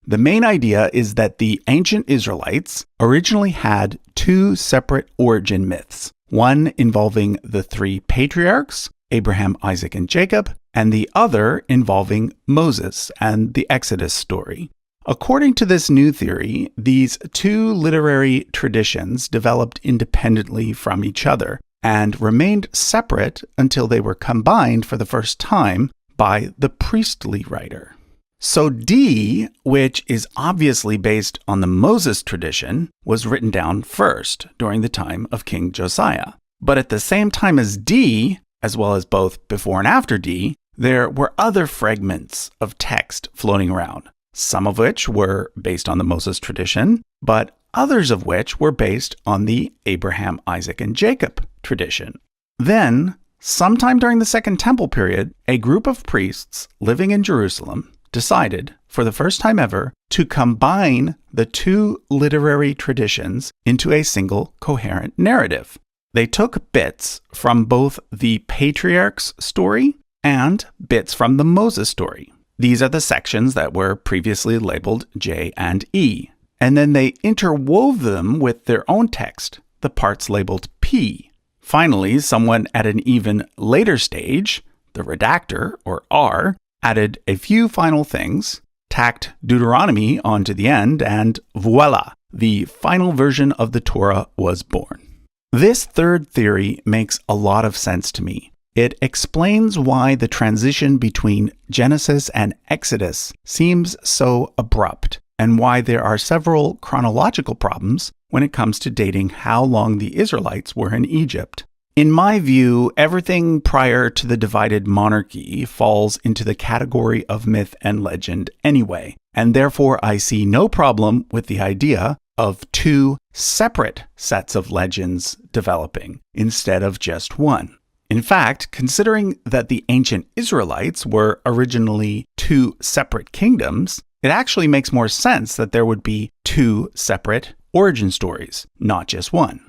The main idea is that the ancient Israelites originally had two separate origin myths, one involving the three patriarchs, Abraham, Isaac, and Jacob, and the other involving Moses and the Exodus story. According to this new theory, these two literary traditions developed independently from each other and remained separate until they were combined for the first time by the priestly writer. So D, which is obviously based on the Moses tradition, was written down first during the time of King Josiah. But at the same time as D, as well as both before and after D, there were other fragments of text floating around, some of which were based on the Moses tradition, but others of which were based on the Abraham, Isaac, and Jacob tradition. Then, sometime during the Second Temple period, a group of priests living in Jerusalem decided, for the first time ever, to combine the two literary traditions into a single coherent narrative. They took bits from both the Patriarch's story and bits from the Moses story. These are the sections that were previously labeled J and E. And then they interwove them with their own text, the parts labeled P. Finally, someone at an even later stage, the redactor, or R, added a few final things, tacked Deuteronomy onto the end, and voila, the final version of the Torah was born. This third theory makes a lot of sense to me. It explains why the transition between Genesis and Exodus seems so abrupt, and why there are several chronological problems when it comes to dating how long the Israelites were in Egypt. In my view, everything prior to the divided monarchy falls into the category of myth and legend anyway, and therefore I see no problem with the idea of two separate sets of legends developing instead of just one. In fact, considering that the ancient Israelites were originally two separate kingdoms, it actually makes more sense that there would be two separate origin stories, not just one.